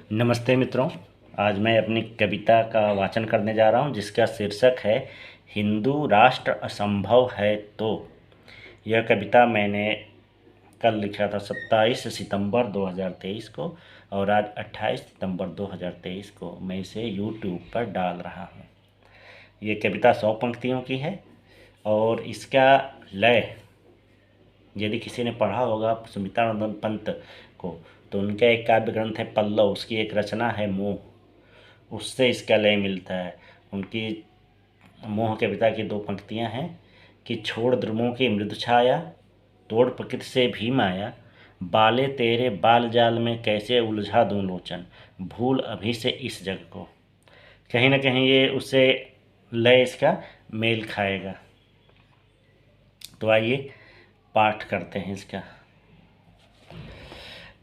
नमस्ते मित्रों। आज मैं अपनी कविता का वाचन करने जा रहा हूँ जिसका शीर्षक है हिंदू राष्ट्र असंभव है तो। यह कविता मैंने कल लिखा था 27 सितंबर 2023 को और आज 28 सितंबर 2023 को मैं इसे यूट्यूब पर डाल रहा हूँ। ये कविता 100 पंक्तियों की है और इसका लय यदि किसी ने पढ़ा होगा सुमित्रानंद पंत को तो उनका एक काव्य ग्रंथ है पल्लव, उसकी एक रचना है मोह, उससे इसका लय मिलता है। उनकी मोह कविता की 2 पंक्तियां हैं कि छोड़ द्रुमों की मृदु छाया, तोड़ प्रकृति से भी माया, बाले तेरे बाल जाल में कैसे उलझा दूं लोचन, भूल अभी से इस जग को। कहीं ना कहीं ये उससे लय इसका मेल खाएगा। तो आइए पाठ करते हैं इसका।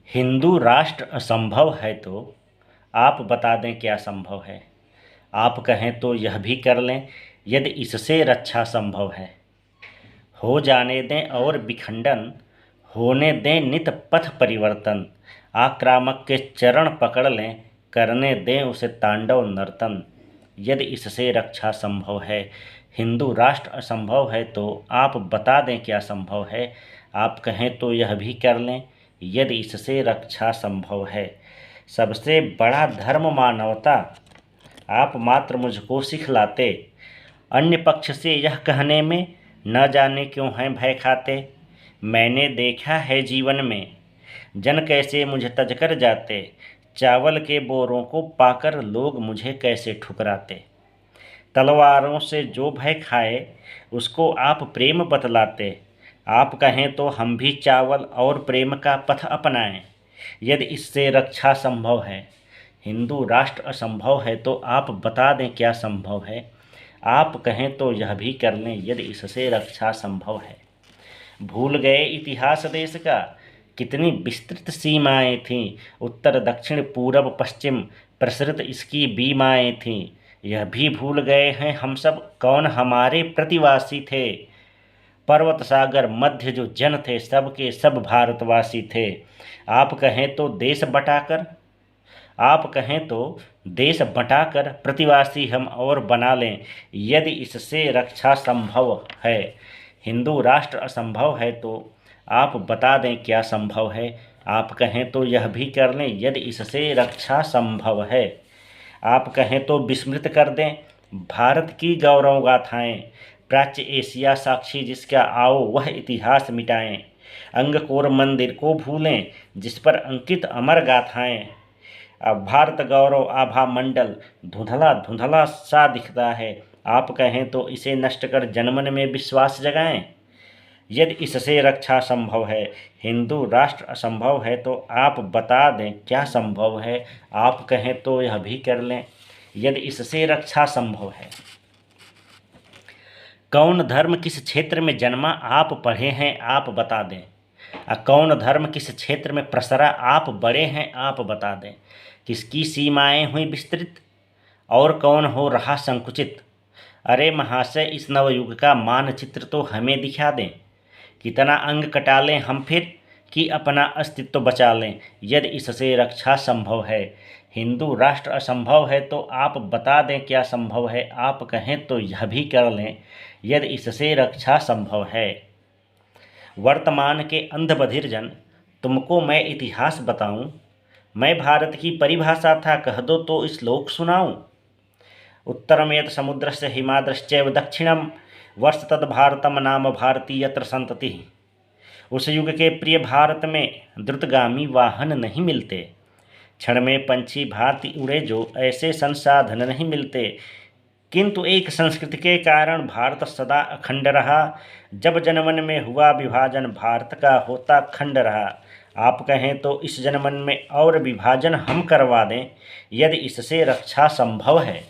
हिंदू राष्ट्र असंभव है तो आप बता दें क्या संभव है। आप कहें तो यह भी कर लें यदि इससे रक्षा संभव है। हो जाने दें और विखंडन, होने दें नित पथ परिवर्तन, आक्रामक के चरण पकड़ लें, करने दें उसे तांडव नर्तन, यदि इससे रक्षा संभव है। हिंदू राष्ट्र असंभव है तो आप बता दें क्या संभव है। आप कहें तो यह भी कर लें यदि इससे रक्षा संभव है। सबसे बड़ा धर्म मानवता आप मात्र मुझको सिखलाते, अन्य पक्ष से यह कहने में न जाने क्यों हैं भय खाते। मैंने देखा है जीवन में जन कैसे मुझे तज कर जाते, चावल के बोरों को पाकर लोग मुझे कैसे ठुकराते। तलवारों से जो भय खाए उसको आप प्रेम बतलाते, आप कहें तो हम भी चावल और प्रेम का पथ अपनाएं यदि इससे रक्षा संभव है। हिंदू राष्ट्र असंभव है तो आप बता दें क्या संभव है। आप कहें तो यह भी कर लें यदि इससे रक्षा संभव है। भूल गए इतिहास देश का कितनी विस्तृत सीमाएं थीं, उत्तर दक्षिण पूरब पश्चिम प्रसृत इसकी बीमाएं थीं। यह भी भूल गए हैं हम सब कौन हमारे प्रतिवासी थे। पर्वत सागर मध्य जो जन थे सबके सब भारतवासी थे। आप कहें तो देश बटाकर प्रतिवासी हम और बना लें यदि इससे रक्षा संभव है। हिंदू राष्ट्र असंभव है तो आप बता दें क्या संभव है। आप कहें तो यह भी कर लें यदि इससे रक्षा संभव है। आप कहें तो विस्मृत कर दें भारत की गौरव गाथाएं, प्राच्य एशिया साक्षी जिसका आओ वह इतिहास मिटाएं। अंगकोर मंदिर को भूलें जिस पर अंकित अमर गाथाएं। अब भारत गौरव आभा मंडल धुंधला धुंधला सा दिखता है। आप कहें तो इसे नष्ट कर जनमन में विश्वास जगाएं यदि इससे रक्षा संभव है। हिंदू राष्ट्र असंभव है तो आप बता दें क्या संभव है। आप कहें तो यह भी कर लें यदि इससे रक्षा संभव है। कौन धर्म किस क्षेत्र में जन्मा आप पढ़े हैं आप बता दें। कौन धर्म किस क्षेत्र में प्रसरा आप बड़े हैं आप बता दें। किसकी सीमाएं हुई विस्तृत और कौन हो रहा संकुचित। अरे महाशय इस नवयुग का मानचित्र तो हमें दिखा दें। कितना अंग कटा लें हम फिर कि अपना अस्तित्व बचा लें यदि इससे रक्षा संभव है। हिंदू राष्ट्र असंभव है तो आप बता दें क्या संभव है। आप कहें तो यह भी कर लें यदि इससे रक्षा संभव है। वर्तमान के अंध बधिर जन तुमको मैं इतिहास बताऊं, मैं भारत की परिभाषा था कह दो तो श्लोक सुनाऊं। उत्तरमेत समुद्रस्य हिमाद्रश्चैव दक्षिणम वर्ष तद भारतम नाम भारती यत्र संतति। उस युग के प्रिय भारत में द्रुतगामी वाहन नहीं मिलते, क्षण में पंछी भांति उड़े जो ऐसे संसाधन नहीं मिलते। किंतु एक संस्कृति के कारण भारत सदा अखंड रहा, जब जनमन में हुआ विभाजन भारत का होता खंड रहा। आप कहें तो इस जनमन में और विभाजन हम करवा दें यदि इससे रक्षा संभव है।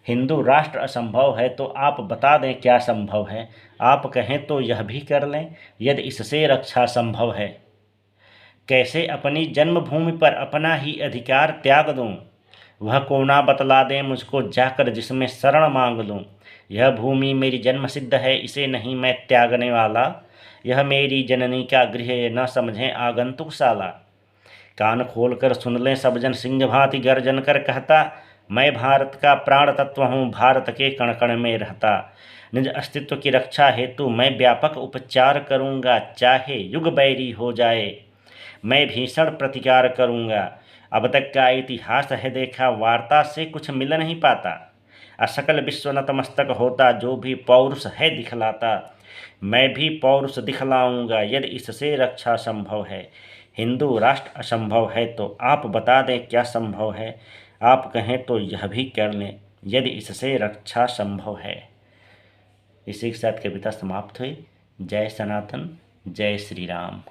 हिंदू राष्ट्र असंभव है तो आप बता दें क्या संभव है। आप कहें तो यह भी कर लें यदि इससे रक्षा संभव है। कैसे अपनी जन्मभूमि पर अपना ही अधिकार त्याग दूं, वह कोना बतला दें मुझको जाकर जिसमें शरण मांग लूं। यह भूमि मेरी जन्म सिद्ध है इसे नहीं मैं त्यागने वाला, यह मेरी जननी का गृह न समझें आगंतुक साला। कान खोलकर सुन लें सब जन, सिंह भांति गर्जन कर कहता, मैं भारत का प्राण तत्व हूँ, भारत के कण कण में रहता। निज अस्तित्व की रक्षा हेतु मैं व्यापक उपचार करूँगा, चाहे युग बैरी हो जाए मैं भीषण प्रतिकार करूँगा। अब तक का इतिहास है देखा, वार्ता से कुछ मिल नहीं पाता। असकल विश्व नतमस्तक होता, जो भी पौरुष है दिखलाता। मैं भी पौरुष दिखलाऊंगा, यदि इससे रक्षा संभव है। हिंदू राष्ट्र असंभव है तो आप बता दें क्या संभव है। आप कहें तो यह भी कर लें, यदि इससे रक्षा संभव है। इसी के साथ कविता समाप्त हुई। जय सनातन, जय श्री राम।